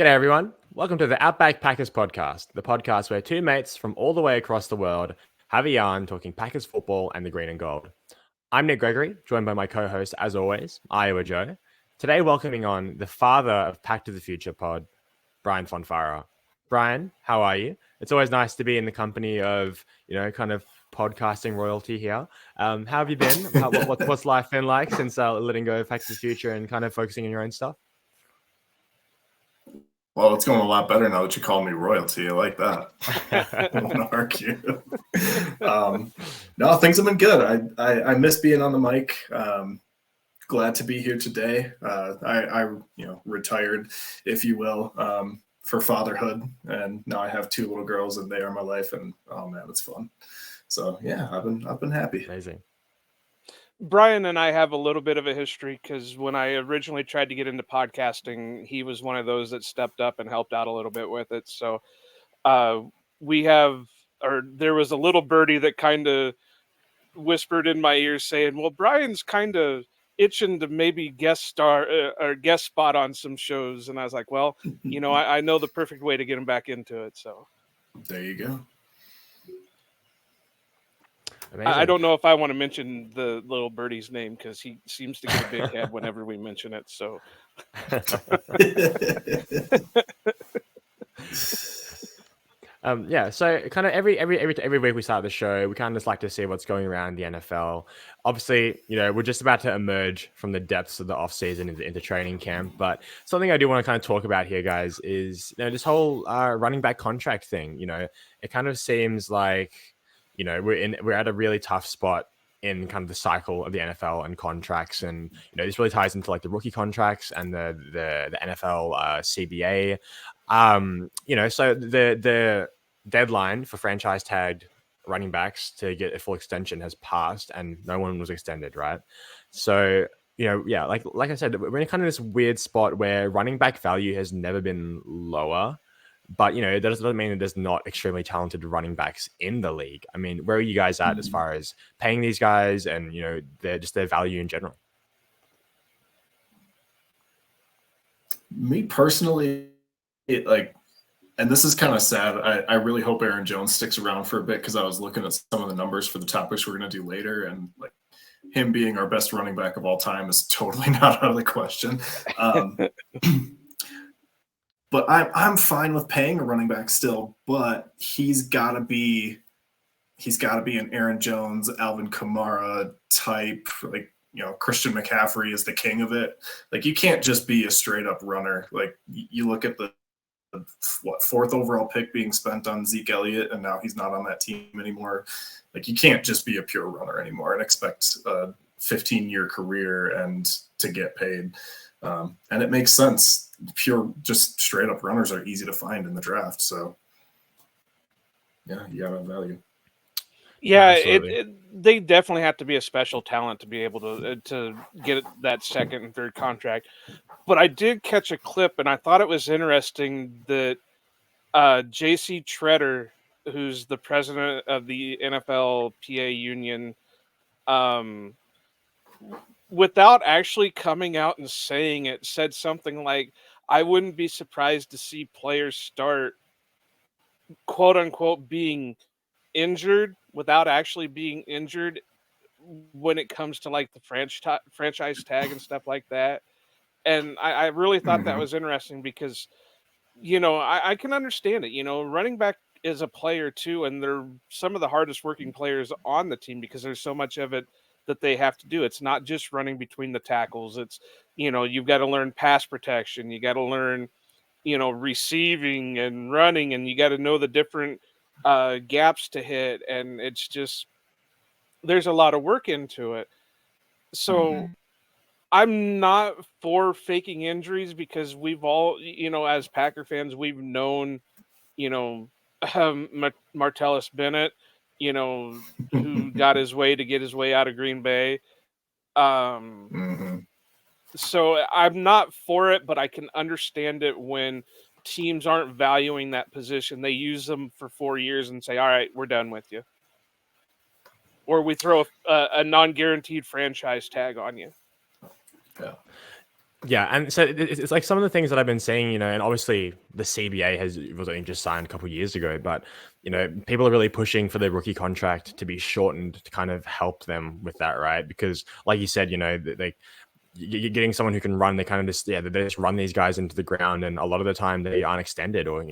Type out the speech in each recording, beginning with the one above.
G'day everyone. Welcome to the Outback Packers podcast, the podcast where two mates from all the way across the world have a yarn talking Packers football and the green and gold. I'm Nick Gregory, joined by my co-host, as always, Iowa Joe. Today, welcoming on the father of Pack to the Future pod, Brian Fonfara. Brian, how are you? It's always nice to be in the company of, kind of podcasting royalty here. How have you been? What's life been like since letting go of Pack to the Future and kind of focusing on your own stuff? Well, it's going a lot better now that you call me royalty. I like that. I don't want to argue. No, things have been good. I miss being on the mic. Glad to be here today. I retired, if you will, for fatherhood, and now I have two little girls, and they are my life. And oh man, it's fun. So yeah, I've been happy. Amazing. Brian and I have a little bit of a history because when I originally tried to get into podcasting, he was one of those that stepped up and helped out a little bit with it. So there was a little birdie that kind of whispered in my ear saying, well, Brian's kind of itching to maybe guest star or guest spot on some shows. And I was like, well, I know the perfect way to get him back into it. So there you go. Amazing. I don't know if I want to mention the little birdie's name because he seems to get a big head whenever we mention it. So, So kind of every week we start the show, we kind of just like to see what's going around the NFL. Obviously, we're just about to emerge from the depths of the off season into training camp. But something I do want to kind of talk about here, guys, is this whole running back contract thing. It kind of seems like we're at a really tough spot in kind of the cycle of the NFL and contracts, and this really ties into like the rookie contracts and the NFL CBA. So the deadline for franchise tagged running backs to get a full extension has passed, and no one was extended, right? So like I said, we're in kind of this weird spot where running back value has never been lower. But, that doesn't mean that there's not extremely talented running backs in the league. I mean, where are you guys at as far as paying these guys and, their value in general? Me personally, and this is kind of sad. I really hope Aaron Jones sticks around for a bit because I was looking at some of the numbers for the topics we're going to do later, and like him being our best running back of all time is totally not out of the question. But I'm fine with paying a running back still, but he's got to be an Aaron Jones, Alvin Kamara type. Like, Christian McCaffrey is the king of it. Like, you can't just be a straight up runner. Like, you look at the fourth overall pick being spent on Zeke Elliott, and now he's not on that team anymore. Like, you can't just be a pure runner anymore and expect a 15-year career and to get paid. And it makes sense. Pure, just straight up runners are easy to find in the draft. So, yeah, you gotta have value. Yeah, they definitely have to be a special talent to be able to get that second and third contract. But I did catch a clip, and I thought it was interesting that J.C. Treader, who's the president of the NFLPA union, without actually coming out and saying it, said something like, I wouldn't be surprised to see players start, quote unquote, being injured without actually being injured when it comes to like the franchise tag and stuff like that. And I really thought that was interesting because, I can understand it. Running back is a player too, and they're some of the hardest working players on the team because there's so much of it that they have to do. It's not just running between the tackles. It's, you've got to learn pass protection. You got to learn, receiving and running, and you got to know the different gaps to hit. And it's just, there's a lot of work into it. So I'm not for faking injuries because we've all, as Packer fans, we've known, Martellus Bennett, who got his way to get his way out of Green Bay. So I'm not for it, but I can understand it when teams aren't valuing that position. They use them for 4 years and say, all right, we're done with you. Or we throw a non-guaranteed franchise tag on you. Yeah. Yeah, and so it's like some of the things that I've been saying, and obviously the CBA was only just signed a couple of years ago, but people are really pushing for the rookie contract to be shortened to kind of help them with that, right? Because, like you said, you're getting someone who can run. They kind of just they just run these guys into the ground, and a lot of the time they aren't extended, or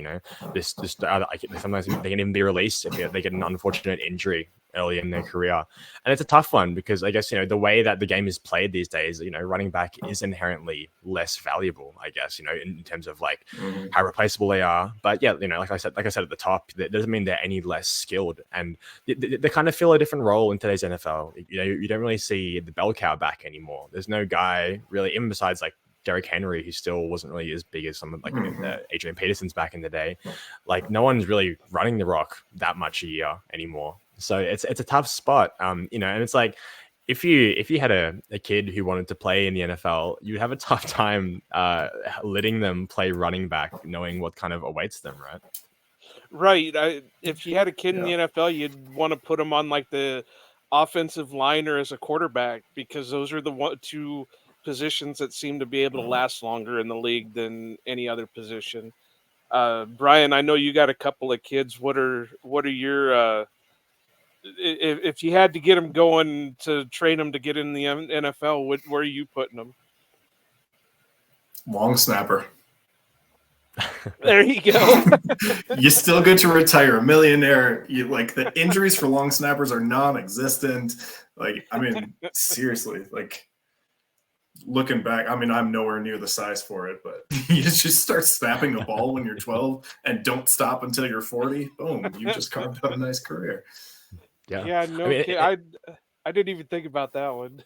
this just sometimes they can even be released if they get an unfortunate injury early in their career. And it's a tough one because I guess the way that the game is played these days, running back is inherently less valuable, I guess, in terms of like how replaceable they are. But yeah, like I said at the top, that doesn't mean they're any less skilled, and they kind of fill a different role in today's NFL. You don't really see the bell cow back anymore. There's no guy really, even besides like Derrick Henry, who still wasn't really as big as someone like Adrian Peterson's back in the day. Like no one's really running the rock that much a year anymore. So it's a tough spot, and it's like if you had a kid who wanted to play in the NFL, you'd have a tough time letting them play running back, knowing what kind of awaits them, right? Right. If you had a kid in the NFL, you'd want to put him on like the offensive line or as a quarterback, because those are the two positions that seem to be able to last longer in the league than any other position. Brian, I know you got a couple of kids. What are your if you had to get them going to train them to get in the NFL, where are you putting them? Long snapper. There you go. You still get to retire a millionaire. Like the injuries for long snappers are non-existent. Like, I mean, seriously, like looking back, I mean, I'm nowhere near the size for it, but you just start snapping the ball when you're 12 and don't stop until you're 40. Boom, you just carved out a nice career. Yeah, no kid. I didn't even think about that one.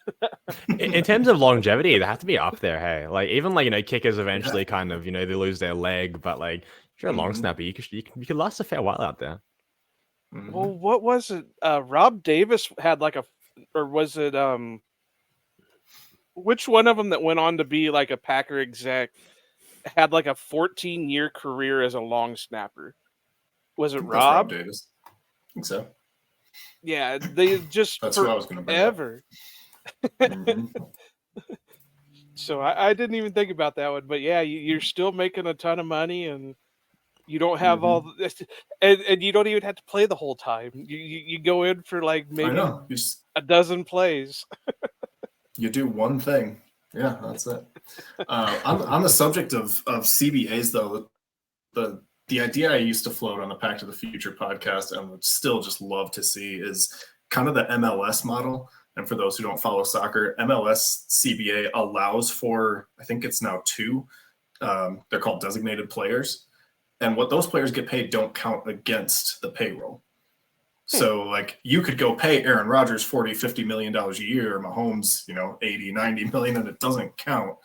In terms of longevity, they have to be up there. Hey, like even like kickers eventually kind of they lose their leg, but like if you're a long snapper, you could last a fair while out there. Well, what was it? Rob Davis had like or was it which one of them that went on to be like a Packer exec had like a 14-year career as a long snapper? Was it Rob? That's Rob Davis. I think so. Yeah, they just that's what I was going to bring ever. So I didn't even think about that one, but yeah, you're still making a ton of money, and you don't have all this, and you don't even have to play the whole time. You go in for like maybe a dozen plays. You do one thing. Yeah, that's it. On the subject of CBAs, though, the idea I used to float on the Pack to the Future podcast and would still just love to see is kind of the MLS model. And for those who don't follow soccer, MLS CBA allows for, I think it's now 2. They're called designated players. And what those players get paid don't count against the payroll. So like you could go pay Aaron Rodgers $40-50 million a year, Mahomes, 80-90 million, and it doesn't count.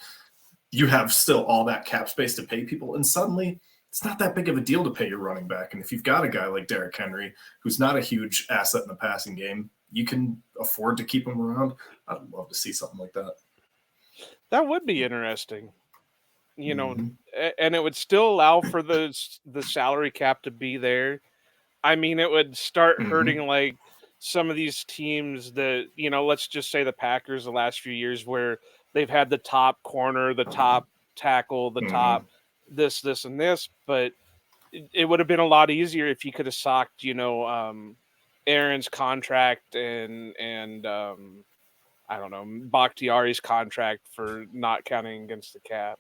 You have still all that cap space to pay people, and suddenly it's not that big of a deal to pay your running back. And if you've got a guy like Derrick Henry, who's not a huge asset in the passing game, you can afford to keep him around. I'd love to see something like that. That would be interesting, and it would still allow for the salary cap to be there. I mean, it would start hurting like some of these teams that, let's just say the Packers the last few years, where they've had the top corner, the top tackle, the top this, and this. But it would have been a lot easier if you could have socked, Aaron's contract and I don't know, Bakhtiari's contract for not counting against the cap.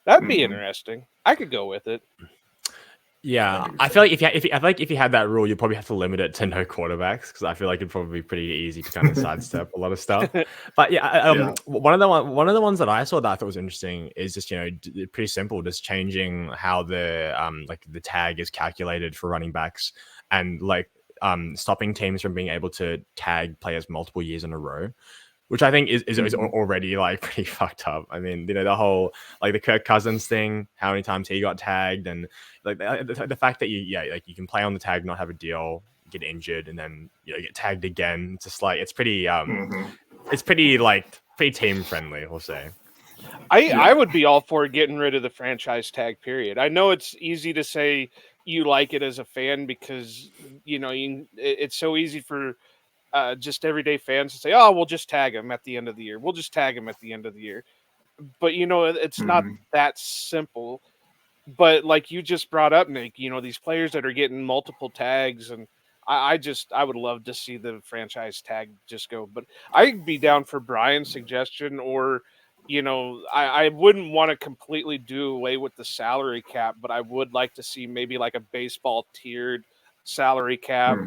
That'd be interesting. I could go with it. Yeah, I feel like if you had that rule, you'd probably have to limit it to no quarterbacks, because I feel like it'd probably be pretty easy to kind of sidestep a lot of stuff. But yeah, one of the ones that I saw that I thought was interesting is just pretty simple, just changing how the like the tag is calculated for running backs, and like stopping teams from being able to tag players multiple years in a row, which I think is already like pretty fucked up. I mean, the whole like the Kirk Cousins thing, how many times he got tagged, and like the fact that you can play on the tag, not have a deal, get injured, and then get tagged again. It's just like it's pretty pretty team friendly, we'll say. I would be all for getting rid of the franchise tag, period. I know it's easy to say you like it as a fan because it's so easy for just everyday fans to say, oh, we'll just tag him at the end of the year. We'll just tag him at the end of the year. But it's not that simple. But like you just brought up, Nick, these players that are getting multiple tags, and I would love to see the franchise tag just go. But I'd be down for Brian's suggestion, or I wouldn't want to completely do away with the salary cap, but I would like to see maybe like a baseball tiered salary cap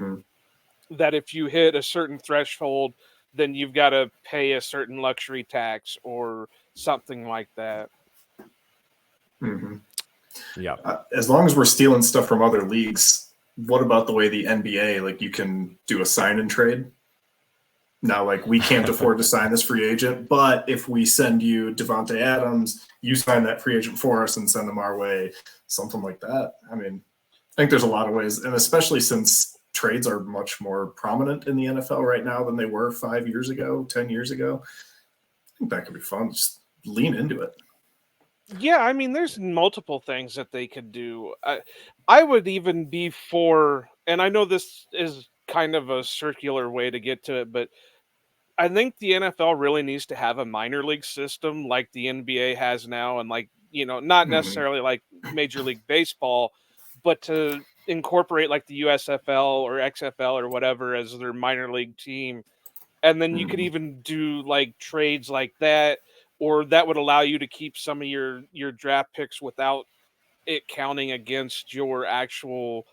that if you hit a certain threshold, then you've got to pay a certain luxury tax or something like that. Yeah. As long as we're stealing stuff from other leagues, what about the way the NBA, like you can do a sign and trade? Now, like we can't afford to sign this free agent, but if we send you Devontae Adams, you sign that free agent for us and send them our way, something like that. I mean, I think there's a lot of ways, and especially since trades are much more prominent in the NFL right now than they were 5 years ago, 10 years ago. I think that could be fun. Just lean into it. Yeah, I mean, there's multiple things that they could do. I would even be for, and I know this is kind of a circular way to get to it, but I think the NFL really needs to have a minor league system like the NBA has now, and like, not necessarily like Major League Baseball, but to incorporate like the USFL or XFL or whatever as their minor league team. And then you could even do like trades like that, or that would allow you to keep some of your draft picks without it counting against your actual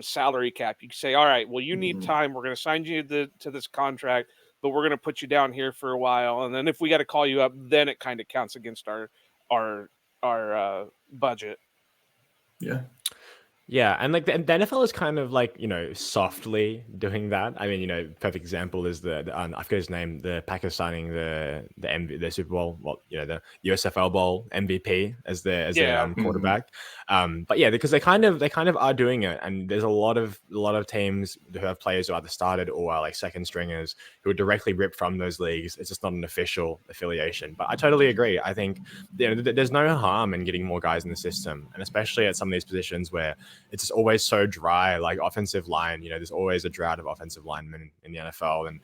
salary cap. You can say, all right, well, you need time. We're going to sign you to this contract, but we're going to put you down here for a while. And then if we got to call you up, then it kind of counts against our budget. Yeah. Yeah, and like the NFL is kind of like softly doing that. I mean, perfect example is the I forget his name, the Packers signing the Super Bowl, well, the USFL Bowl MVP as their quarterback. But yeah, because they kind of are doing it, and there's a lot of teams who have players who either started or are like second stringers who are directly ripped from those leagues. It's just not an official affiliation. But I totally agree. I think there's no harm in getting more guys in the system, and especially at some of these positions where it's just always so dry, like offensive line. There's always a drought of offensive linemen in the NFL, and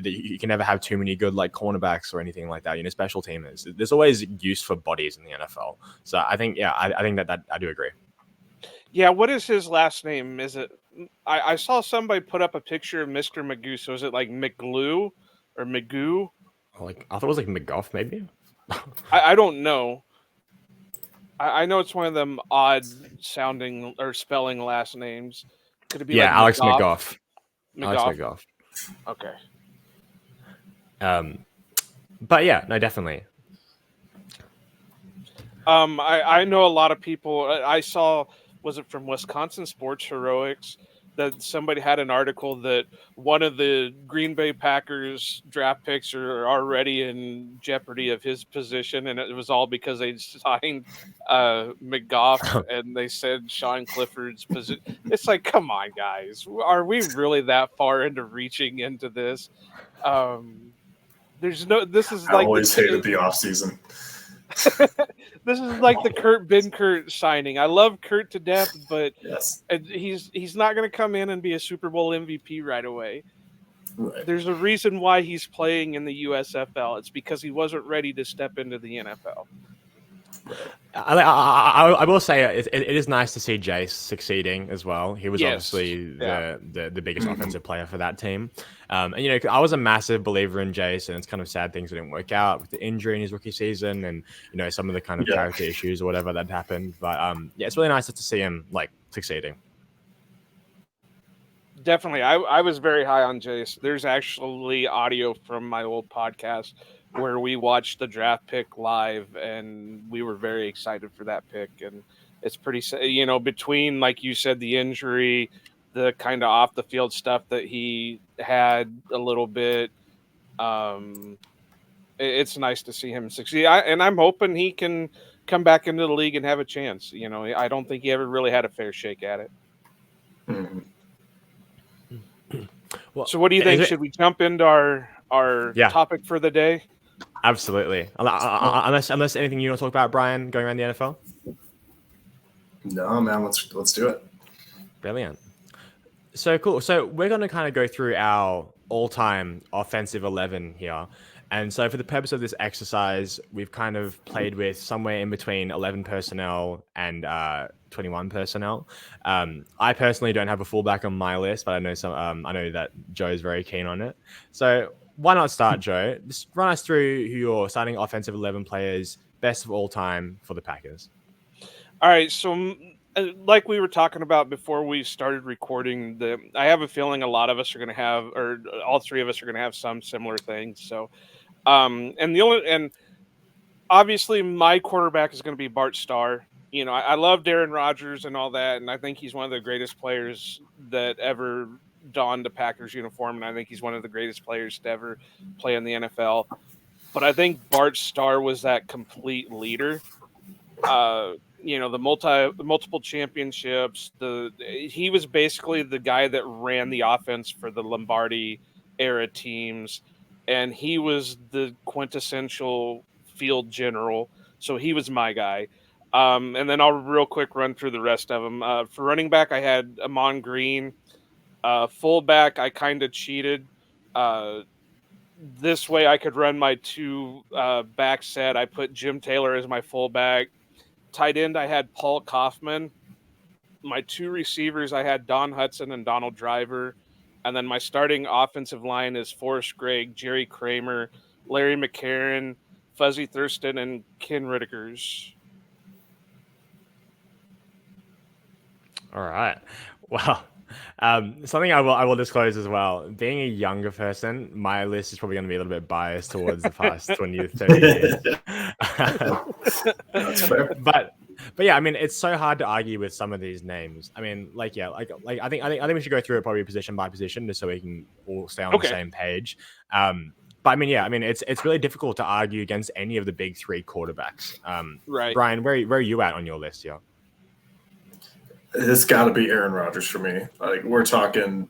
you can never have too many good like cornerbacks or anything like that. Special teamers. There's always use for bodies in the NFL. So I think, I think that I do agree. Yeah, what is his last name? Is it? I saw somebody put up a picture of Mr. Magoo. So is it like McGlue or Magoo? Like I thought it was like McGough, maybe. I don't know. I know it's one of them odd sounding or spelling last names. Could it be like Alex McGough? Alex McGough. Okay. But yeah, no, definitely. I know a lot of people. I saw, was it from Wisconsin Sports Heroics, that somebody had an article that one of the Green Bay Packers draft picks are already in jeopardy of his position, and it was all because they signed McGough and they said Sean Clifford's position. It's like, come on, guys, are we really that far into reaching into this? There's no. This is I like always hated the offseason. This is like the Kurt Benkert signing. I love Kurt to death, but yes, he's not going to come in and be a Super Bowl MVP right away. Right. There's a reason why he's playing in the USFL. It's because he wasn't ready to step into the NFL. I will say it is nice to see Jace succeeding as well. He was obviously the biggest offensive player for that team. And I was a massive believer in Jace, and it's kind of sad things didn't work out with the injury in his rookie season, and some of the kind of character issues or whatever that happened. But it's really nice to see him like succeeding. Definitely, I was very high on Jace. There's actually audio from my old podcast where we watched the draft pick live, and we were very excited for that pick. And it's pretty, between, like you said, the injury, the kind of off the field stuff that he had a little bit, it's nice to see him succeed. And I'm hoping he can come back into the league and have a chance. I don't think he ever really had a fair shake at it. Well, so what do you think? Should we jump into our topic for the day? Absolutely. Unless anything you want to talk about, Brian, going around the NFL? No, man. Let's do it. Brilliant. So cool. So we're going to kind of go through our all-time offensive 11 here. And so for the purpose of this exercise, we've kind of played with somewhere in between 11 personnel and 21 personnel. I personally don't have a fullback on my list, but I know I know that Joe's very keen on it. So why not start, Joe? Just run us through who your starting offensive 11 players, best of all time for the Packers. All right, so like we were talking about before we started recording, I have a feeling a lot of us are going to have, or all three of us are going to have some similar things. So, and obviously my quarterback is going to be Bart Starr. You know, I love Aaron Rodgers and all that, and I think he's one of the greatest players that ever donned a Packers uniform, and I think he's one of the greatest players to ever play in the NFL. But I think Bart Starr was that complete leader. You know, the multiple championships. He was basically the guy that ran the offense for the Lombardi era teams, and he was the quintessential field general. So he was my guy. And then I'll real quick run through the rest of them. For running back, I had Amon Green. Fullback, I kind of cheated. This way, I could run my two back set. I put Jim Taylor as my fullback. Tight end, I had Paul Kaufman. My two receivers, I had Don Hudson and Donald Driver. And then my starting offensive line is Forrest Gregg, Jerry Kramer, Larry McCarron, Fuzzy Thurston, and Ken Riddickers. All right. Well, something I will disclose as well. Being a younger person, my list is probably going to be a little bit biased towards the past 20 to 30 years. That's fair. But yeah, I mean, it's so hard to argue with some of these names. I mean, like I think we should go through it probably position by position just so we can all stay on the same page. But I mean, yeah, I mean, it's really difficult to argue against any of the big three quarterbacks. Right. Brian, where are you at on your list? Yeah. It's got to be Aaron Rodgers for me. Like, we're talking,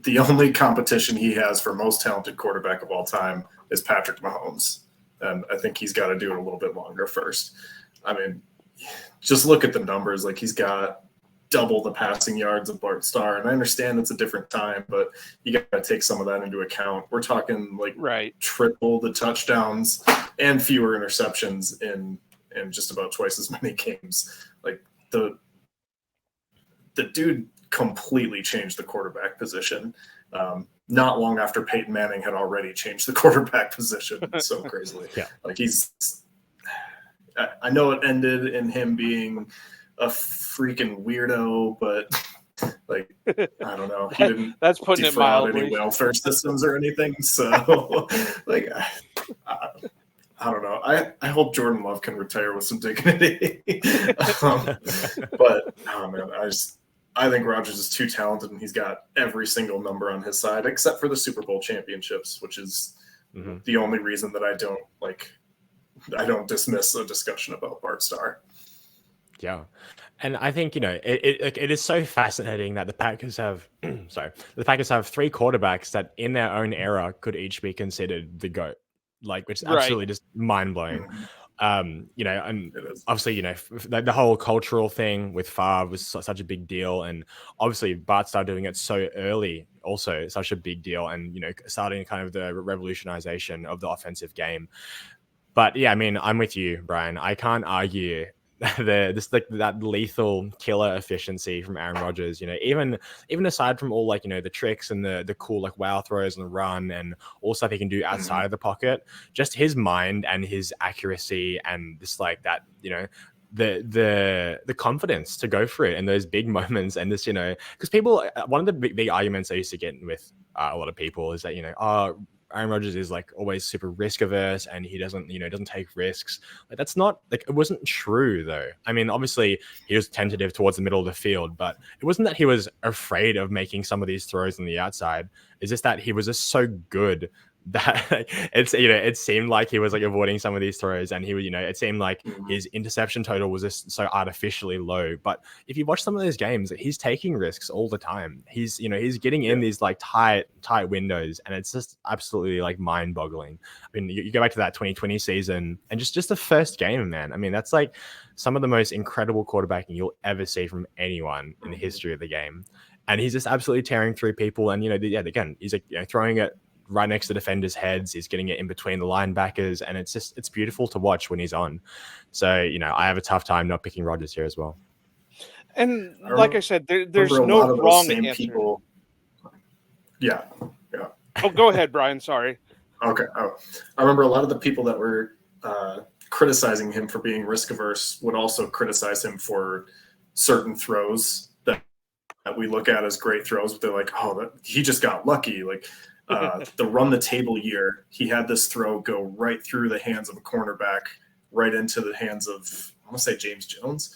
the only competition he has for most talented quarterback of all time is Patrick Mahomes. And I think he's got to do it a little bit longer first. I mean, just look at the numbers. Like, he's got double the passing yards of Bart Starr. And I understand it's a different time, but you got to take some of that into account. We're talking like triple the touchdowns and fewer interceptions in just about twice as many games. Like, the dude completely changed the quarterback position. Not long after Peyton Manning had already changed the quarterback position so crazily. Yeah. Like, I know it ended in him being a freaking weirdo, but like, I don't know. He didn't That's putting it mildly. Any welfare systems or anything. So like, I don't know. I hope Jordan Love can retire with some dignity. But oh man, I think Rodgers is too talented, and he's got every single number on his side, except for the Super Bowl championships, which is the only reason that I don't dismiss a discussion about Bart Starr. Yeah. And I think, it is so fascinating that the Packers have, the Packers have three quarterbacks that in their own era could each be considered the GOAT, like, which is absolutely just mind blowing. And obviously, the whole cultural thing with Favre was such a big deal. And obviously Bart started doing it so early, also such a big deal. And, starting kind of the revolutionization of the offensive game. But yeah, I mean, I'm with you, Brian. I can't argue that lethal killer efficiency from Aaron Rodgers. Even aside from all the tricks and the cool wow throws and the run and all stuff he can do outside of the pocket, just his mind and his accuracy and just the confidence to go for it in those big moments. And this, because people, one of the big arguments I used to get with a lot of people is that Aaron Rodgers is always super risk averse and he doesn't take risks. That's not it wasn't true though. I mean, obviously he was tentative towards the middle of the field, but it wasn't that he was afraid of making some of these throws on the outside. It's just that he was just so good that it seemed like he was avoiding some of these throws, and he would it seemed like his interception total was just so artificially low. But if you watch some of those games, he's taking risks all the time. He's getting in these tight windows, and it's just absolutely mind boggling. I mean, you go back to that 2020 season and just the first game, man. I mean, that's some of the most incredible quarterbacking you'll ever see from anyone in the history of the game. And he's just absolutely tearing through people. And again, he's throwing it right next to defenders' heads. He's getting it in between the linebackers, and it's beautiful to watch when he's on. So, you know, I have a tough time not picking Rodgers here as well. And like I said, there's remember a no lot of those wrong same answer. people. Yeah. Oh, go ahead, Brian. Sorry. Okay. Oh, I remember a lot of the people that were criticizing him for being risk averse would also criticize him for certain throws that we look at as great throws, but they're like, oh, he just got lucky. Like the run the table year, he had this throw go right through the hands of a cornerback, right into the hands of, I want to say James Jones,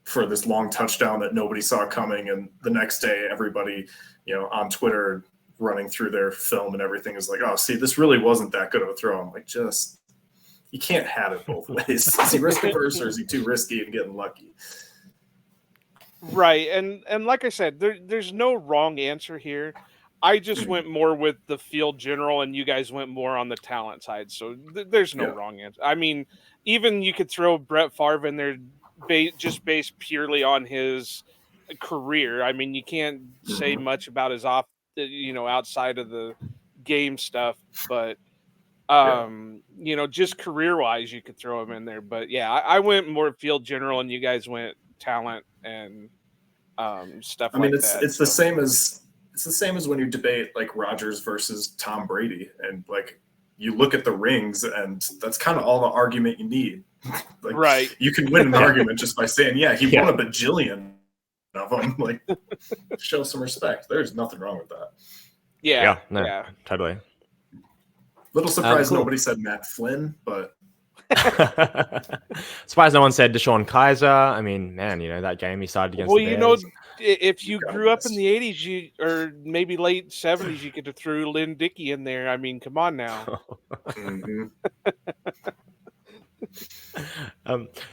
for this long touchdown that nobody saw coming. And the next day, everybody, you know, on Twitter running through their film and everything is like, oh, see, this really wasn't that good of a throw. I'm like, just, you can't have it both ways. Is he risk averse or is he too risky and getting lucky? Right. And like I said, there's no wrong answer here. I just went more with the field general, and you guys went more on the talent side. So there's no wrong answer. I mean, even you could throw Brett Favre in there just based purely on his career. I mean, you can't say much about his outside of the game stuff, but you know, just career wise, you could throw him in there. But yeah, I went more field general, and you guys went talent and stuff. I mean, it's the same as when you debate like Rodgers versus Tom Brady, and like you look at the rings, and that's kind of all the argument you need. Like, right? You can win an argument just by saying, "Yeah, he won a bajillion of them." Like, show some respect. There's nothing wrong with that. Yeah, totally. Little surprised nobody said Matt Flynn, but surprised no one said Deshaun Kaiser. I mean, man, you know, that game he started against the Bears. You know, if you grew up in the 80s, or maybe late 70s, you could have threw Lynn Dickey in there. I mean, come on now.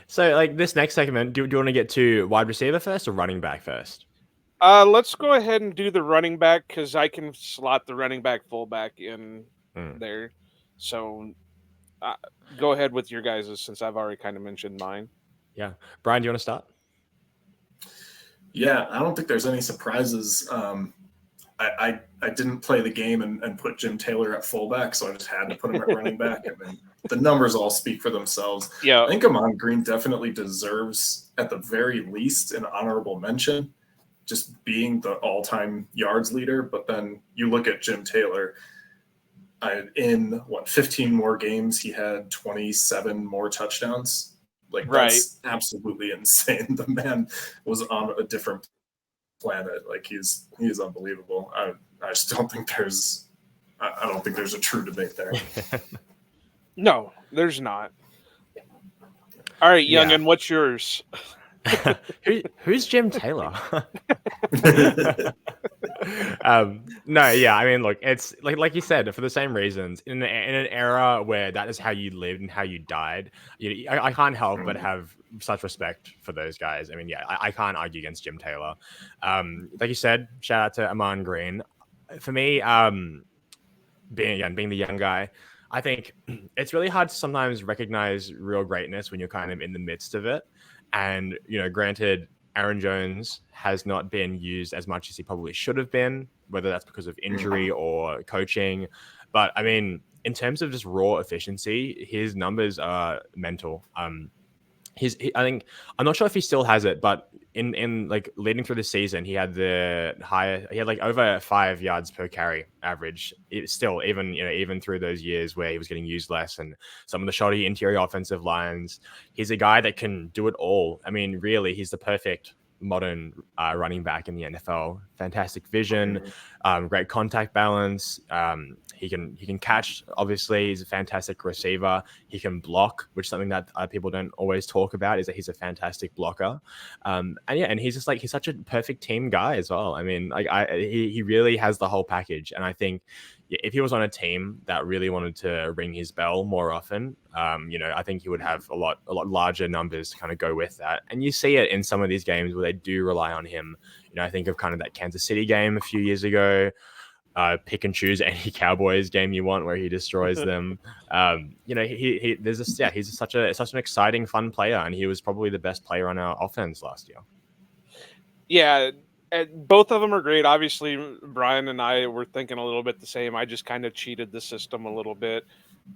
So, like, this next segment, do you want to get to wide receiver first or running back first? Let's go ahead and do the running back, because I can slot the running back fullback in there. So go ahead with your guys', since I've already kind of mentioned mine. Yeah. Brian, do you want to start? Yeah, I don't think there's any surprises. I didn't play the game and put Jim Taylor at fullback, so I just had to put him at running back. I mean, the numbers all speak for themselves. Yeah, I think Amon Green definitely deserves, at the very least, an honorable mention, just being the all-time yards leader. But then you look at Jim Taylor, in 15 more games, he had 27 more touchdowns. Like, that's absolutely insane. The man was on a different planet. Like, he's unbelievable. I just don't think there's a true debate there. No, there's not. All right, youngin, what's yours? Who's Jim Taylor? No, yeah, I mean, look, it's like you said, for the same reasons, in an era where that is how you lived and how you died. I can't help but have such respect for those guys. I mean, yeah, I can't argue against Jim Taylor. Like you said, shout out to Amon Green. For me, being the young guy, I think it's really hard to sometimes recognize real greatness when you're kind of in the midst of it. And, you know, granted, Aaron Jones has not been used as much as he probably should have been, whether that's because of injury or coaching. But I mean, in terms of just raw efficiency, his numbers are mental. I think, I'm not sure if he still has it, but in like leading through the season, he had like over 5 yards per carry average. Still, even through those years where he was getting used less and some of the shoddy interior offensive lines, he's a guy that can do it all. I mean, really, he's the perfect modern running back in the NFL. Fantastic vision, great contact balance. He can catch. Obviously, he's a fantastic receiver. He can block, which is something that people don't always talk about. Is that he's a fantastic blocker. And he's just he's such a perfect team guy as well. I mean, he really has the whole package. And I think if he was on a team that really wanted to ring his bell more often, I think he would have a lot larger numbers to kind of go with that. And you see it in some of these games where they do rely on him. I think of kind of that Kansas City game a few years ago. Pick and choose any Cowboys game you want where he destroys them. He's such an exciting, fun player, and he was probably the best player on our offense last year. Yeah, And both of them are great. Obviously, Brian and I were thinking a little bit the same. I just kind of cheated the system a little bit.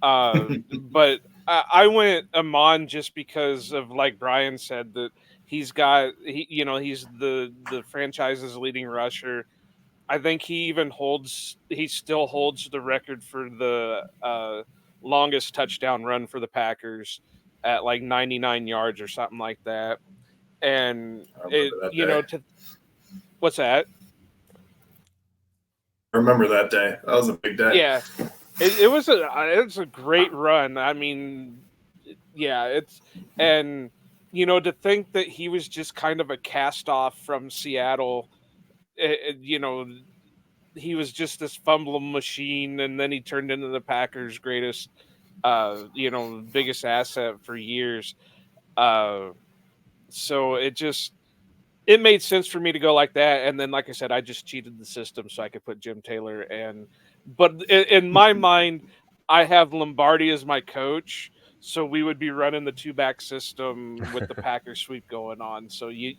But I went Amon just because of, like Brian said, that he's the franchise's leading rusher. I think he still holds the record for the longest touchdown run for the Packers at like 99 yards or something like that. And I remember that day. what's that? I remember that day. That was a big day. Yeah, it was a great run. I mean, yeah, and to think that he was just kind of a cast off from Seattle. He was just this fumbling machine, and then he turned into the Packers' greatest, biggest asset for years. So it made sense for me to go like that. And then, like I said, I just cheated the system so I could put Jim Taylor. But in my mind, I have Lombardi as my coach, so we would be running the 2-back system with the Packers sweep going on. So you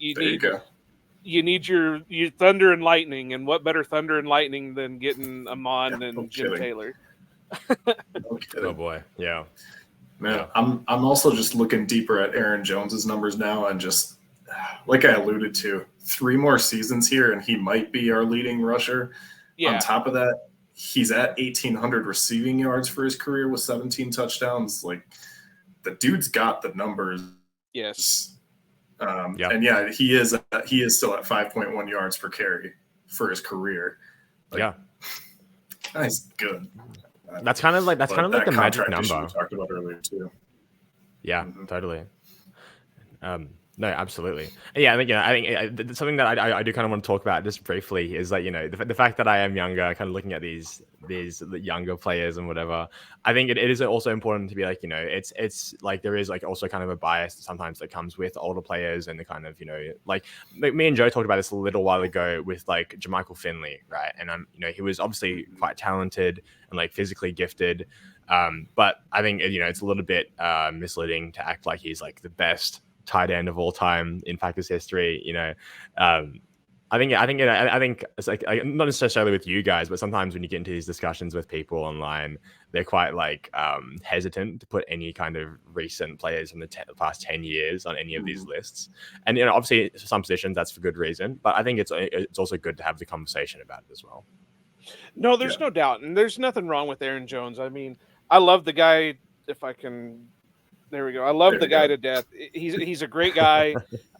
need your thunder and lightning, and what better thunder and lightning than getting Amon and Jim Taylor? No kidding. Oh boy, yeah, man. Yeah. I'm also just looking deeper at Aaron Jones's numbers now, and just like I alluded to, 3 more seasons here, and he might be our leading rusher. Yeah. On top of that, he's at 1,800 receiving yards for his career with 17 touchdowns. Like, the dude's got the numbers. Yes. And yeah, he is still at 5.1 yards per carry for his career. Like, yeah, that's good. that's kind of like the magic number we talked about earlier too. Yeah, totally. No, absolutely. Yeah, I think something that I do kind of want to talk about just briefly is, like, the fact that I am younger, kind of looking at these younger players and whatever. I think it is also important to be like, it's like there is like also kind of a bias sometimes that comes with older players, and the kind of, like me and Joe talked about this a little while ago with like Jermichael Finley, right? And he was obviously quite talented and like physically gifted. But I think, it's a little bit misleading to act like he's like the best tight end of all time in Packers history. I think it's like, not necessarily with you guys, but sometimes when you get into these discussions with people online, they're quite like hesitant to put any kind of recent players from the past 10 years on any of these lists. And obviously some positions that's for good reason, but I think it's also good to have the conversation about it as well. No, there's no doubt, and there's nothing wrong with Aaron Jones. I mean, I love the guy. If I can, there we go. I love the guy to death. He's a great guy.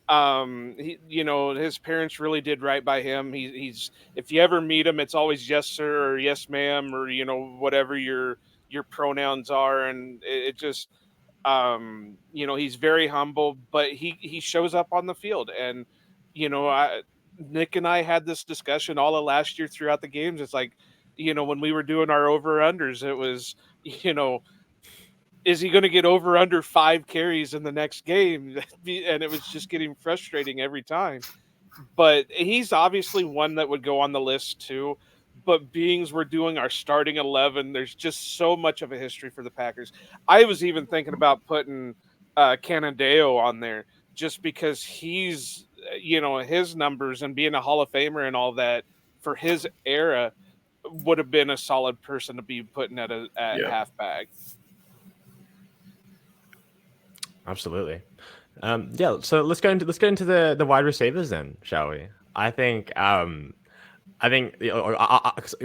His parents really did right by him. He's if you ever meet him, it's always yes sir or yes ma'am, or whatever your pronouns are, and it just he's very humble, but he shows up on the field, and Nick and I had this discussion all of last year throughout the games. It's like, when we were doing our over-unders, it was, is he going to get over under 5 carries in the next game? And it was just getting frustrating every time. But he's obviously one that would go on the list too. But beings we're doing our starting 11, there's just so much of a history for the Packers. I was even thinking about putting Canandeo on there just because he's, his numbers and being a Hall of Famer and all that for his era would have been a solid person to be putting at halfback. Absolutely. So let's go into the wide receivers then, shall we? I think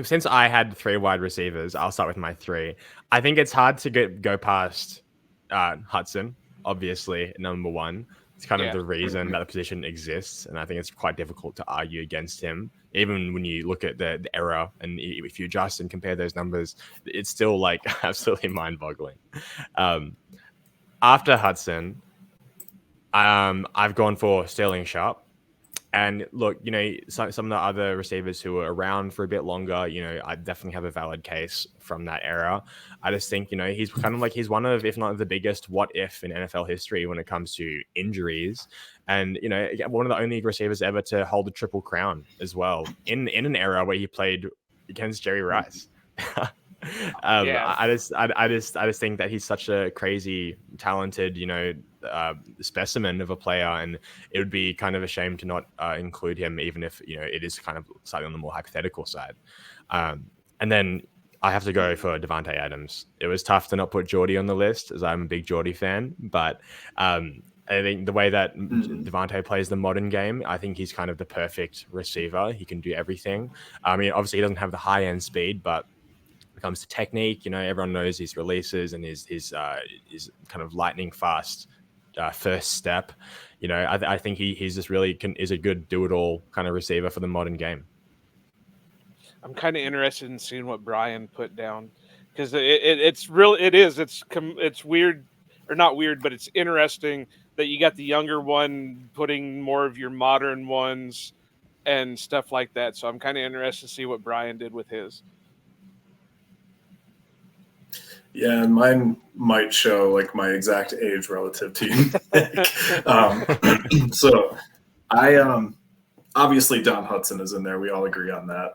since I had 3 wide receivers, I'll start with my 3. I think it's hard to go past Hudson, obviously, number 1. It's kind of the reason that the position exists, and I think it's quite difficult to argue against him. Even when you look at the era, and if you adjust and compare those numbers, it's still like absolutely mind-boggling. After Hudson, I've gone for Sterling Sharp. And look, some of the other receivers who were around for a bit longer, I definitely have a valid case from that era. I just think, he's kind of like, he's one of, if not the biggest what if in NFL history when it comes to injuries. And, one of the only receivers ever to hold a triple crown as well in an era where he played against Jerry Rice. I just think that he's such a crazy, talented, specimen of a player, and it would be kind of a shame to not include him, even if it is kind of slightly on the more hypothetical side. And then I have to go for Devontae Adams. It was tough to not put Geordie on the list, as I'm a big Geordie fan, but I think the way that Devontae plays the modern game, I think he's kind of the perfect receiver. He can do everything. I mean, obviously he doesn't have the high end speed, but when it comes to technique, everyone knows his releases and his kind of lightning fast first step. I think he's just really is a good do it all kind of receiver for the modern game. I'm kind of interested in seeing what Brian put down, because it's weird, or not weird, but it's interesting that you got the younger one putting more of your modern ones and stuff like that. So I'm kind of interested to see what Brian did with his. Yeah, and mine might show like my exact age relative to you. So I obviously Don Hudson is in there. We all agree on that.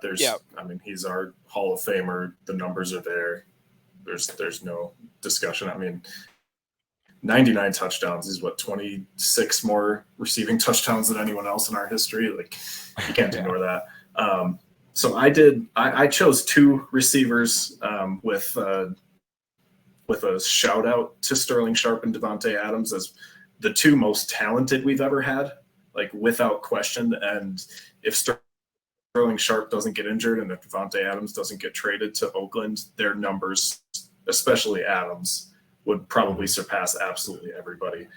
He's our Hall of Famer. The numbers are there. There's no discussion. I mean, 99 touchdowns is 26 more receiving touchdowns than anyone else in our history. Like, you can't ignore that. So I chose two receivers with a shout out to Sterling Sharp and Devontae Adams as the two most talented we've ever had, like without question. And if Sterling Sharp doesn't get injured and if Devontae Adams doesn't get traded to Oakland, their numbers, especially Adams, would probably surpass absolutely everybody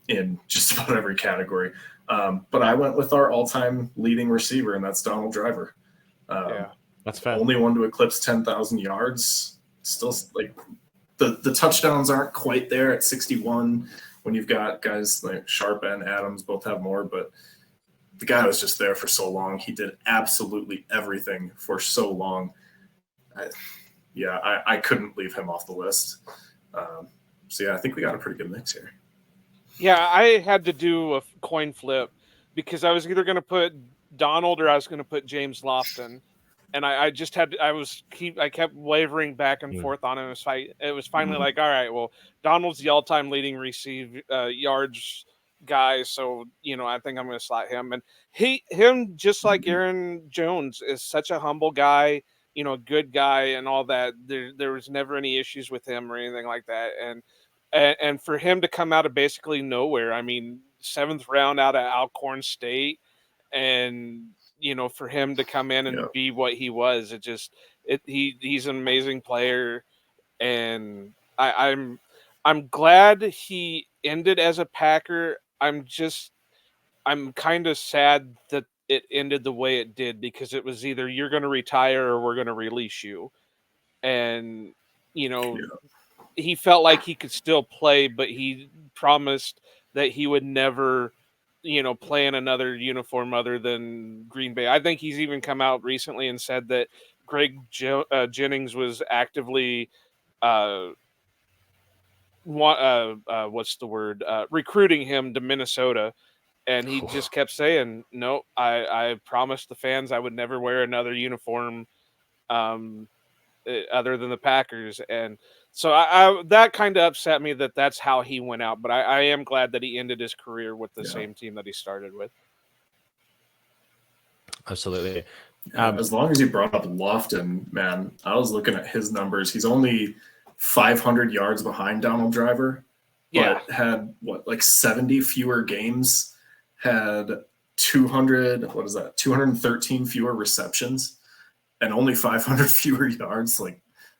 in just about every category. But I went with our all-time leading receiver, and that's Donald Driver. That's fair. Only one to eclipse 10,000 yards. Still, like, the touchdowns aren't quite there at 61 when you've got guys like Sharp and Adams both have more, but the guy was just there for so long. He did absolutely everything for so long. I couldn't leave him off the list. I think we got a pretty good mix here. Yeah, I had to do a coin flip because I was either going to put Donald or I was going to put James Lofton. And I kept wavering back and forth on him. It was finally like, all right, well, Donald's the all-time leading yards guy, so I think I'm going to slot him. And him, just like Aaron Jones, is such a humble guy, good guy, and all that. There was never any issues with him or anything like that. And for him to come out of basically nowhere, I mean, 7th round out of Alcorn State, and for him to come in and be what he was, he's an amazing player, and I'm glad he ended as a Packer. I'm kind of sad that it ended the way it did, because it was either you're going to retire or we're going to release you, and he felt like he could still play, but he promised that he would never play in another uniform other than Green Bay. I think he's even come out recently and said that Greg Jennings was actively recruiting him to Minnesota, and he just kept saying, no, I promised the fans I would never wear another uniform other than the Packers. And so I that kind of upset me that that's how he went out, but I am glad that he ended his career with the same team that he started with. Absolutely. As long as you brought up Lofton, man, I was looking at his numbers. He's only 500 yards behind Donald Driver, but had 70 fewer games, had 213 fewer receptions, and only 500 fewer yards.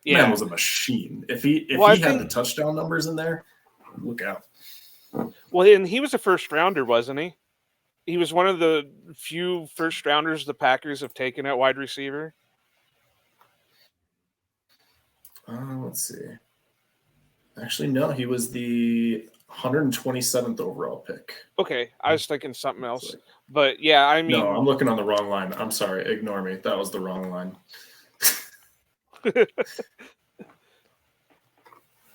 Man was a machine. If he had the touchdown numbers in there, look out. Well, and he was a first rounder, wasn't he? He was one of the few first rounders the Packers have taken at wide receiver. Let's see. Actually, no, he was the 127th overall pick. Okay, I was thinking something else. But yeah, I mean... No, I'm looking on the wrong line. I'm sorry. Ignore me. That was the wrong line. Hang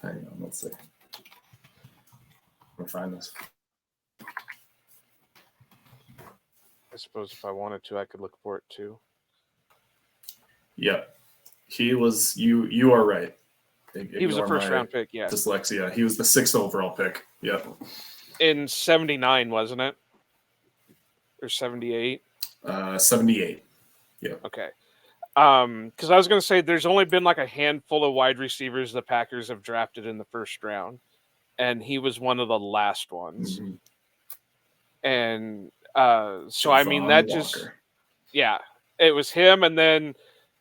on, let's see. I'm going to find this. I suppose if I wanted to, I could look for it too. Yeah. He was... You are right. He was a first-round pick, yeah. Dyslexia. He was the 6th overall pick. Yep. In 79, wasn't it? Or 78? 78. Yeah. Okay. Because I was going to say there's only been like a handful of wide receivers the Packers have drafted in the first round, and he was one of the last ones. Mm-hmm. And so, I mean, that Walker. just, yeah, it was him, and then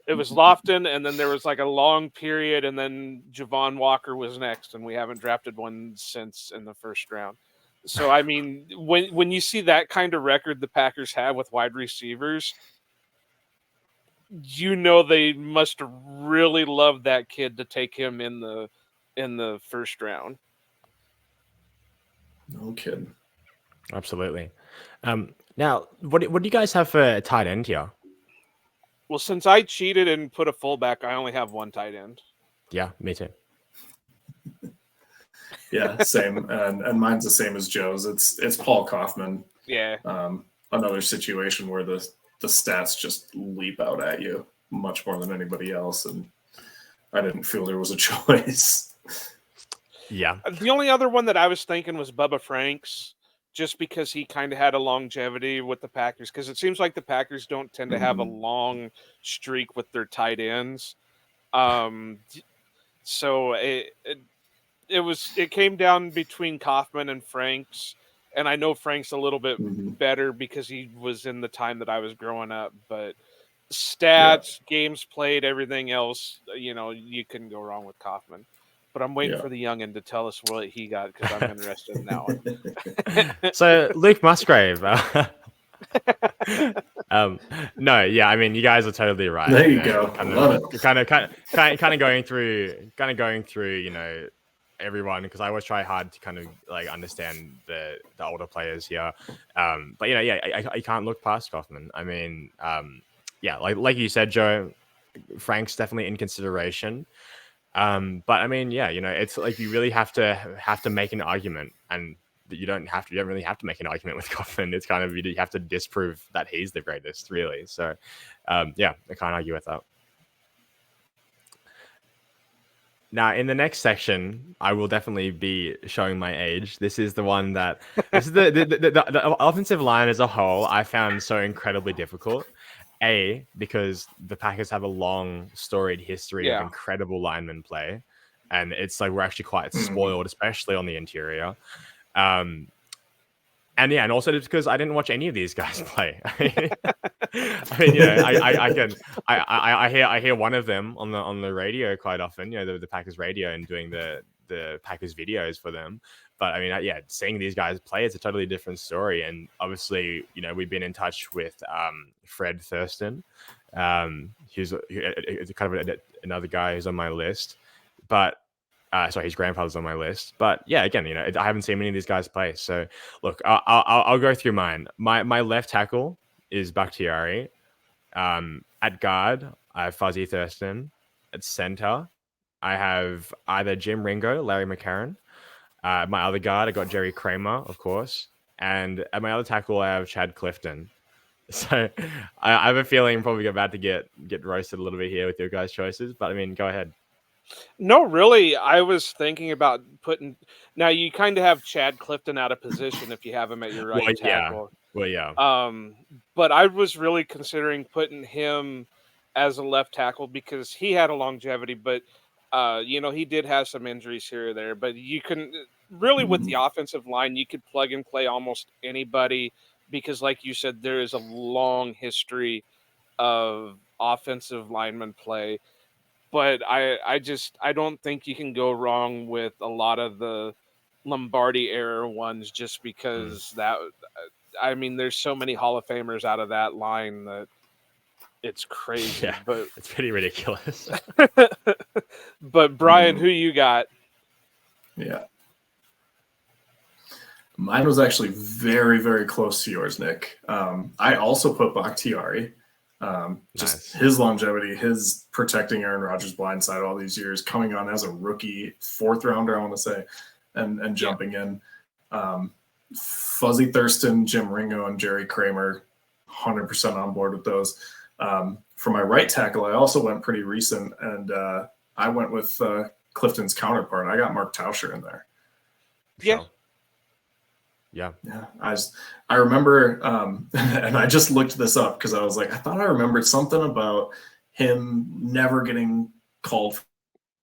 it was Lofton, and then there was like a long period, and then Javon Walker was next, and we haven't drafted one since in the first round. So, I mean, when you see that kind of record the Packers have with wide receivers, you know they must have really loved that kid to take him in the first round. No kidding. Absolutely. Now, what do you guys have for a tight end here? Well, since I cheated and put a fullback, I only have one tight end. Yeah, me too. Yeah, same. and mine's the same as Joe's. It's Paul Kaufman. Yeah. Another situation where the stats just leap out at you much more than anybody else, and I didn't feel there was a choice. Yeah. The only other one that I was thinking was Bubba Franks, just because he kind of had a longevity with the Packers, because it seems like the Packers don't tend to have a long streak with their tight ends. So it came down between Kaufman and Franks, and I know Frank's a little bit better because he was in the time that I was growing up, but stats, games played, everything else, you couldn't go wrong with Kaufman. But I'm waiting for the youngin to tell us what he got, because I'm interested in that one. So Luke Musgrave. No, yeah, I mean, you guys are totally right. There you go. Love it. Kind of going through, everyone, because I always try hard to kind of like understand the older players here. But I can't look past Kaufman. I mean, like you said, Joe, Frank's definitely in consideration. But I mean, it's like you really have to make an argument, and you don't really have to make an argument with Kaufman. It's kind of, you have to disprove that he's the greatest, really. So, I can't argue with that. Now, in the next section, I will definitely be showing my age. This is the one that this is the offensive line as a whole I found so incredibly difficult. Because the Packers have a long, storied history of incredible lineman play, and it's like we're actually quite spoiled, especially on the interior. And also just because I didn't watch any of these guys play. I hear one of them on the radio quite often. The Packers radio, and doing the Packers videos for them. But I mean, seeing these guys play, it's a totally different story. And obviously, we've been in touch with Fred Thurston. He's kind of another guy who's on my list. But his grandfather's on my list. But yeah, again, I haven't seen many of these guys play. So look, I'll go through mine. My left tackle is Bakhtiari. At guard, I have Fuzzy Thurston. At center, I have either Jim Ringo, Larry McCarron. My other guard, I got Jerry Kramer, of course. And at my other tackle, I have Chad Clifton. So I have a feeling I'm probably about to get roasted a little bit here with your guys' choices. But I mean, go ahead. No, really, I was thinking about putting... Now, you kind of have Chad Clifton out of position if you have him at your right tackle. Well, yeah. But I was really considering putting him as a left tackle because he had a longevity, but he did have some injuries here or there. But you can really, with the offensive line, you could plug and play almost anybody because, like you said, there is a long history of offensive lineman play. But I don't think you can go wrong with a lot of the Lombardi era ones just because there's so many Hall of Famers out of that line that it's crazy. Yeah, but it's pretty ridiculous. But Brian, who you got? Yeah. Mine was actually very, very close to yours, Nick. I also put Bakhtiari. Just his longevity, his protecting Aaron Rodgers' blindside all these years, coming on as a rookie, 4th rounder, I want to say, and jumping in. Fuzzy Thurston, Jim Ringo, and Jerry Kramer, 100% on board with those. For my right tackle, I also went pretty recent, and I went with Clifton's counterpart. I got Mark Tauscher in there. Yeah. Sure. Yeah. I remember, and I just looked this up because I was like, I thought I remembered something about him never getting called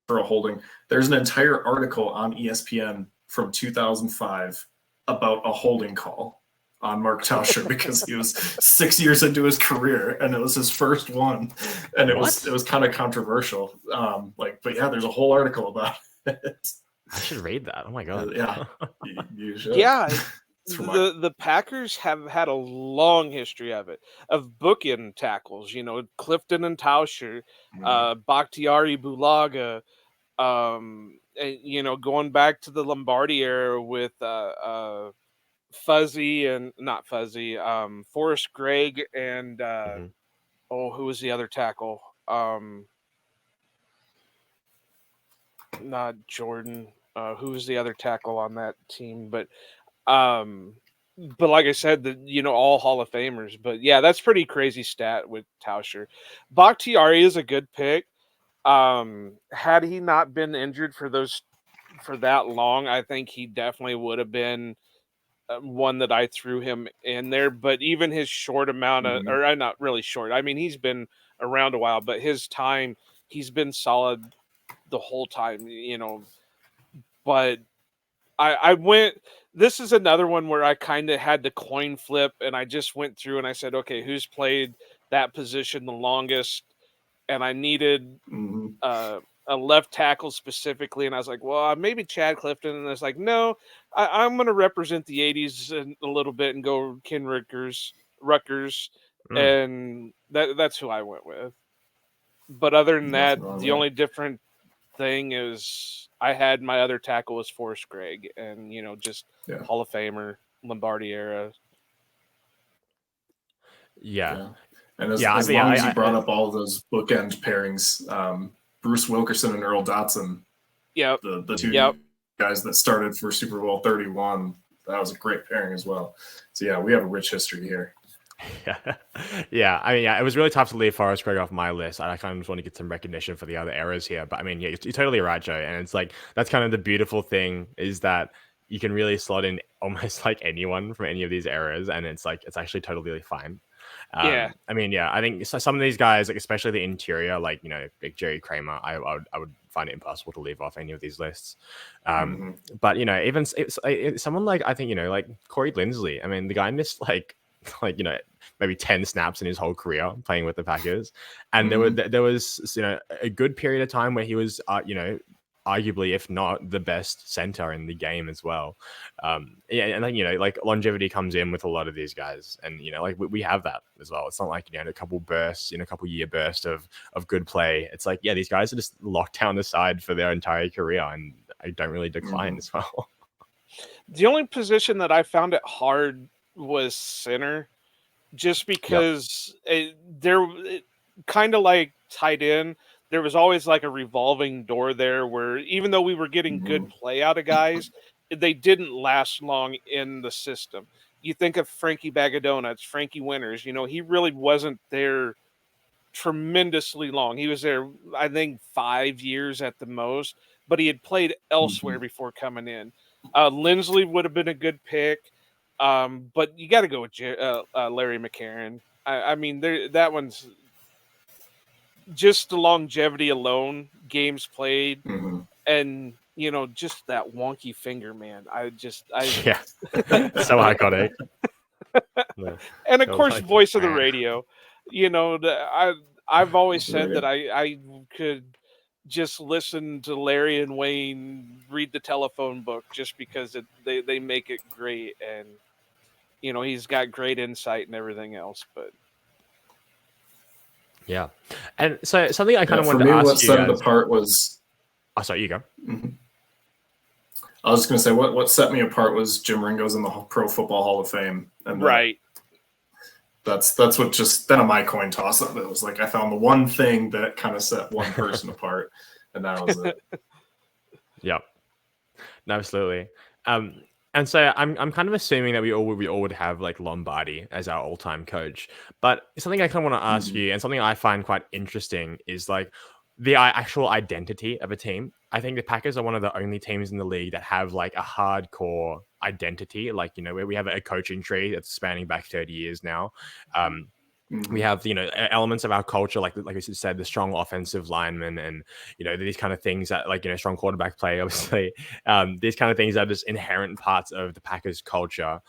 for a holding. There's an entire article on ESPN from 2005 about a holding call on Mark Tauscher because he was 6 years into his career and it was his first one, and it was kind of controversial. But yeah, there's a whole article about it. I should read that. Oh my god. Yeah, you should. Yeah. The Packers have had a long history of it, of bookend tackles. Clifton and Tauscher, Bakhtiari, Bulaga, going back to the Lombardi era with Fuzzy and not Fuzzy, Forrest Gregg and who was the other tackle? Not Jordan. Who was the other tackle on that team? But like I said, all Hall of Famers. But yeah, that's pretty crazy stat with Tauscher. Bakhtiari is a good pick. Had he not been injured for that long, I think he definitely would have been one that I threw him in there. But even his short amount of, or not really short, I mean, he's been around a while, but his time, he's been solid the whole time, but I went, this is another one where I kind of had to coin flip, and I just went through and I said, okay, who's played that position the longest? And I needed a left tackle specifically, and I was like, well, maybe Chad Clifton. And I was like, no, I'm going to represent the 80s a little bit and go Ken Rutgers, and that's who I went with. But other than that, the only different thing is I had my other tackle was Forrest Gregg, and just Hall of Famer, Lombardi era. Yeah. And as long as you brought up all of those bookend pairings, Bruce Wilkerson and Earl Dotson, the two guys that started for Super Bowl 31, that was a great pairing as well. So yeah, we have a rich history here. Yeah. I mean, it was really tough to leave Forrest Gregg off my list. I kind of just want to get some recognition for the other eras here. But I mean, yeah, you're totally right, Joe. And it's like, that's kind of the beautiful thing, is that you can really slot in almost like anyone from any of these eras. And it's like, it's actually totally fine. I mean, I think some of these guys, like especially the interior, like like Jerry Kramer, I would find it impossible to leave off any of these lists. But even someone like, I think like Corey Linsley. I mean, the guy missed like maybe 10 snaps in his whole career playing with the Packers, and there was a good period of time where he was arguably, if not the best center in the game as well. And then like longevity comes in with a lot of these guys, and like we have that as well. It's not like a couple bursts, a couple year burst of good play. It's like, these guys are just locked down the side for their entire career, and I don't really decline as well. The only position that I found it hard was center, just because they're kind of like tight end. There was always like a revolving door there where even though we were getting good play out of guys, they didn't last long in the system. You think of Frankie Bag of Donuts, Frankie Winters, he really wasn't there tremendously long. He was there, I think, 5 years at the most, but he had played elsewhere before coming in. Linsley would have been a good pick, but you got to go with Larry McCarron. I mean, that one's just the longevity alone, games played, and just that wonky finger, man. So iconic. And of course, voice of the radio. I've always said that I could just listen to Larry and Wayne read the telephone book just because they make it great, and he's got great insight and everything else. But yeah, and so something I kind of wanted to ask what you set guys. it apart was. Oh, sorry, you go. I was just going to say what set me apart was Jim Ringo's in the Pro Football Hall of Fame, and that's what just then on my coin toss up. It was like I found the one thing that kind of set one person apart, and that was it. Yep, no, absolutely. And so I'm kind of assuming that we all would have like Lombardi as our all-time coach. But something I kind of want to ask you, and something I find quite interesting, is like the actual identity of a team. I think the Packers are one of the only teams in the league that have like a hardcore identity. Like, you know, where we have a coaching tree that's spanning back 30 years now. We have, you know, elements of our culture, like I said, the strong offensive linemen and, you know, these kind of things that, like, you know, strong quarterback play, obviously. These kind of things are just inherent parts of the Packers culture.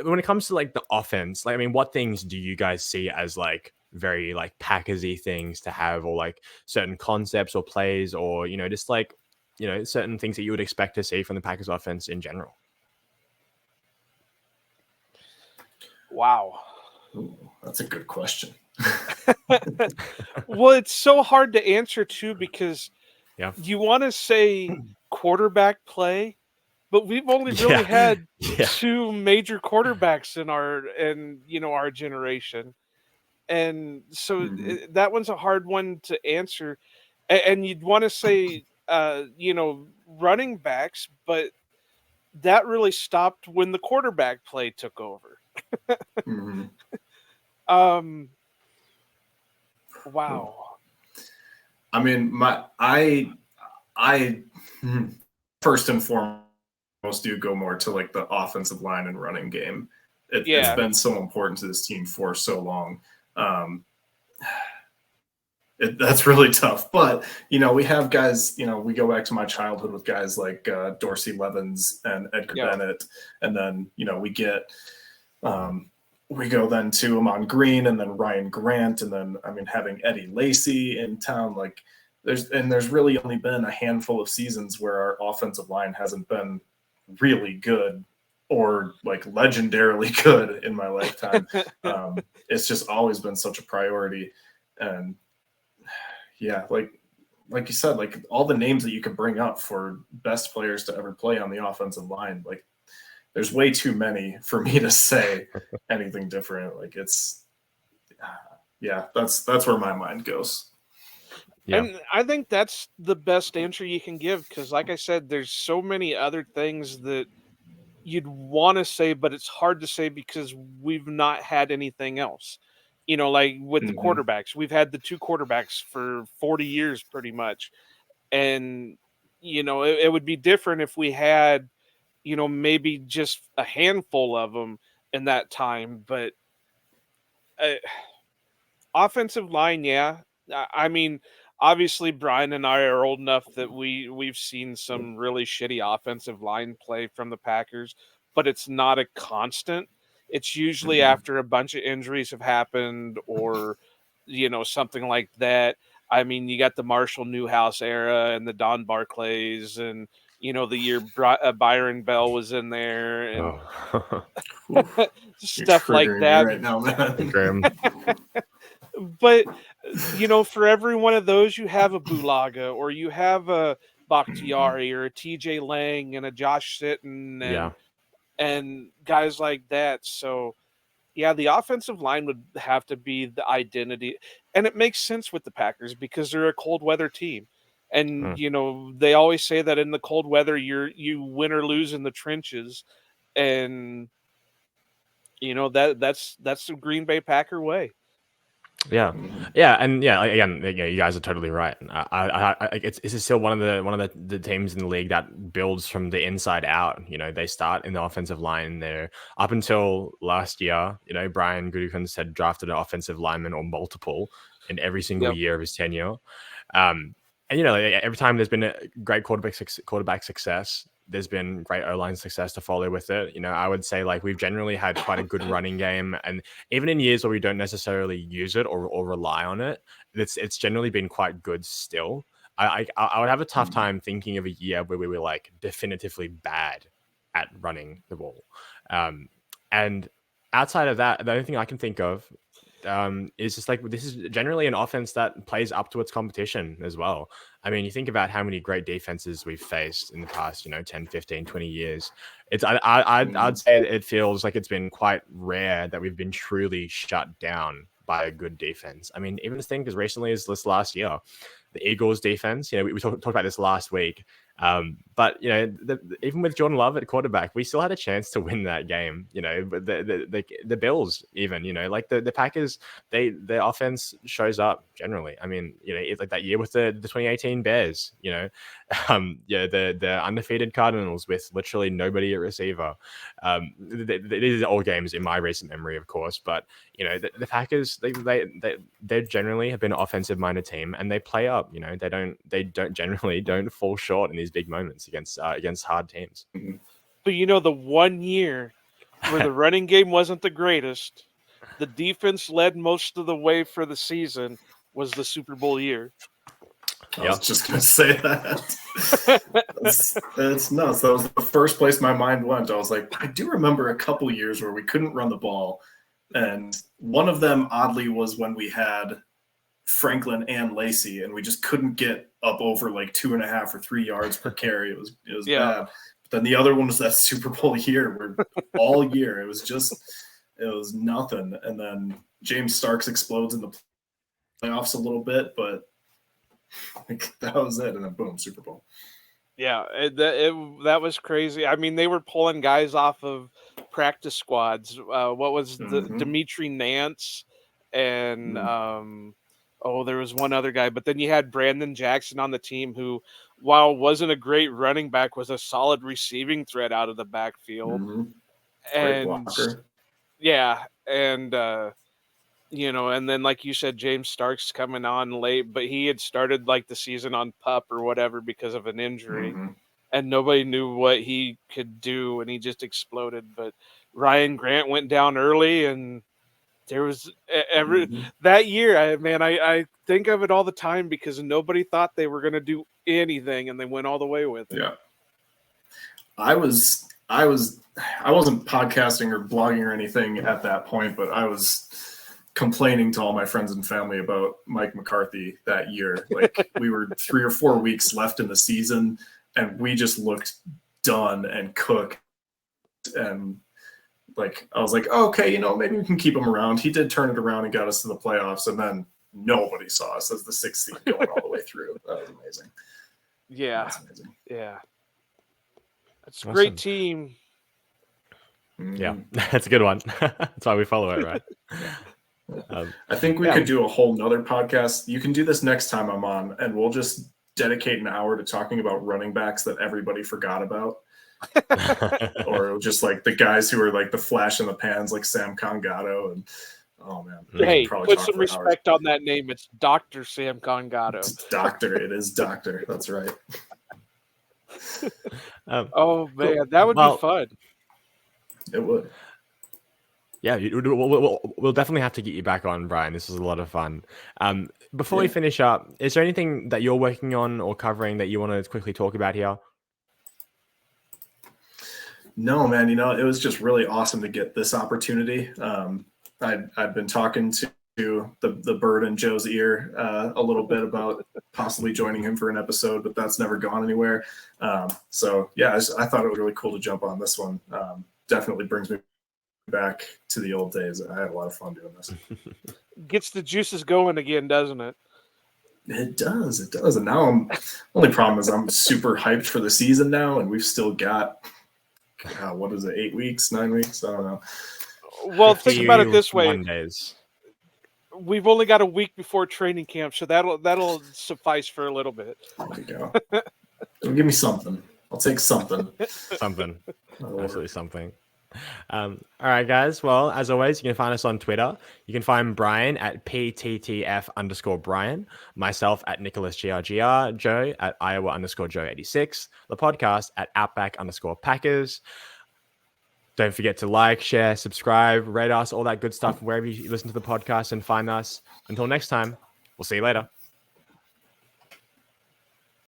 When it comes to like the offense, like, I mean, what things do you guys see as like very like Packersy things to have, or like certain concepts or plays, or, you know, just like, you know, certain things that you would expect to see from the Packers offense in general? Wow. Ooh, that's a good question. Well, it's so hard to answer too, because Yeah. you want to say quarterback play, but we've only really had Yeah. two major quarterbacks in our generation. And so that one's a hard one to answer. And you'd want to say running backs, but that really stopped when the quarterback play took over. Wow. I mean, I first and foremost do go more to like the offensive line and running game. It's been so important to this team for so long. That's really tough. But, you know, we have guys, you know, we go back to my childhood with guys like Dorsey Levens and Edgar Bennett. And then, you know, we go then to Amon Green and then Ryan Grant. And then, I mean, having Eddie Lacy in town, like there's really only been a handful of seasons where our offensive line hasn't been really good or like legendarily good in my lifetime. It's just always been such a priority. And yeah, like you said, like all the names that you could bring up for best players to ever play on the offensive line, like there's way too many for me to say anything different. Like it's, that's where my mind goes. Yeah. And I think that's the best answer you can give, because like I said, there's so many other things that you'd want to say, but it's hard to say because we've not had anything else. You know, like with the quarterbacks, we've had the two quarterbacks for 40 years pretty much. And, you know, it would be different if we had, you know, maybe just a handful of them in that time. But offensive line, yeah. I mean, obviously Brian and I are old enough that we've seen some really shitty offensive line play from the Packers, but it's not a constant. It's usually after a bunch of injuries have happened, or, you know, something like that. I mean, you got the Marshall Newhouse era and the Don Barclays, and, you know, the year Byron Bell was in there, and stuff like that. Right now, man. But, you know, for every one of those, you have a Bulaga, or you have a Bakhtiari, or a TJ Lang, and a Josh Sitton, and guys like that. So, yeah, the offensive line would have to be the identity. And it makes sense with the Packers because they're a cold weather team. And, you know, they always say that in the cold weather, you win or lose in the trenches. And, you know, that's the Green Bay Packer way. Yeah, and again, you guys are totally right. It's still one of the teams in the league that builds from the inside out. You know, they start in the offensive line there. Up until last year, you know, Brian Gutekunst had drafted an offensive lineman or multiple in every single year of his tenure. And you know, every time there's been a great quarterback success, there's been great O-line success to follow with it. You know, I would say like we've generally had quite a good running game, and even in years where we don't necessarily use it or rely on it, it's generally been quite good still. I would have a tough time thinking of a year where we were like definitively bad at running the ball. And outside of that, the only thing I can think of is just like this is generally an offense that plays up to its competition as well. I mean, you think about how many great defenses we've faced in the past, you know, 10, 15, 20 years. I'd say it feels like it's been quite rare that we've been truly shut down by a good defense. I mean, even this thing as recently as this last year, the Eagles defense, you know, we talked about this last week. But even with Jordan Love at quarterback, we still had a chance to win that game. But the Bills, even like the Packers, their offense shows up generally. I mean, it's like that year with the 2018 Bears. The undefeated Cardinals with literally nobody at receiver. These are all games in my recent memory, of course, but the Packers, they generally have been an offensive minded team, and they play up. They don't generally don't fall short in these big moments against hard teams. But the 1 year where the running game wasn't the greatest, the defense led most of the way for the season was the Super Bowl year. I was just going to say that. That's nuts. That was the first place my mind went. I was like, I do remember a couple years where we couldn't run the ball. And one of them, oddly, was when we had Franklin and Lacey, and we just couldn't get up over like 2.5 or 3 yards per carry. It was bad. But then the other one was that Super Bowl year where all year it was nothing. And then James Starks explodes in the playoffs a little bit, but that was it. And then boom, Super Bowl. Yeah, that was crazy. I mean, they were pulling guys off of practice squads. What was the Dimitri Nance and there was one other guy, but then you had Brandon Jackson on the team who, while wasn't a great running back, was a solid receiving threat out of the backfield. Great blocker. Yeah, and and then like you said, James Starks coming on late, but he had started like the season on PUP or whatever because of an injury, and nobody knew what he could do, and he just exploded. But Ryan Grant went down early, and there was that year. I think of it all the time because nobody thought they were going to do anything, and they went all the way with it. Yeah, I wasn't podcasting or blogging or anything at that point, but I was complaining to all my friends and family about Mike McCarthy that year. Like we were 3 or 4 weeks left in the season, and we just looked done and cooked. And like I was like, okay, maybe we can keep him around. He did turn it around and got us to the playoffs, and then nobody saw us as the 6th seed going all the way through. That was amazing. Yeah, that's amazing. Yeah, it's a great team. Yeah, that's a good one. That's why we follow it, right? I think we could do a whole nother podcast. You can do this next time I'm on, and we'll just dedicate an hour to talking about running backs that everybody forgot about. Or just like the guys who are like the flash in the pans, like Sam Congato. And oh man, hey, put some respect on that name. It's Dr. Sam Congato. It's Doctor. It is Doctor. That's right. Oh man, that would be fun. It would. Yeah, we'll definitely have to get you back on, Brian. This was a lot of fun. Before we finish up, is there anything that you're working on or covering that you want to quickly talk about here? No, man. It was just really awesome to get this opportunity. I've been talking to the bird in Joe's ear a little bit about possibly joining him for an episode, but that's never gone anywhere. So yeah, I thought it was really cool to jump on this one. Definitely brings me back to the old days. I had a lot of fun doing this. Gets the juices going again, doesn't it? It does. And now only problem is I'm super hyped for the season now, and we've still got what is it, 8 weeks, 9 weeks? I don't know. Well, think about it this way. Mondays. We've only got a week before training camp, so that'll suffice for a little bit. There you go. Give me something. I'll take something. Something. Absolutely something. All right, guys. Well, as always, you can find us on Twitter. You can find Brian at PTTF_Brian, myself at NicholasGRGR, Joe at Iowa_Joe86, the podcast at Outback_Packers. Don't forget to like, share, subscribe, rate us, all that good stuff wherever you listen to the podcast and find us. Until next time, we'll see you later.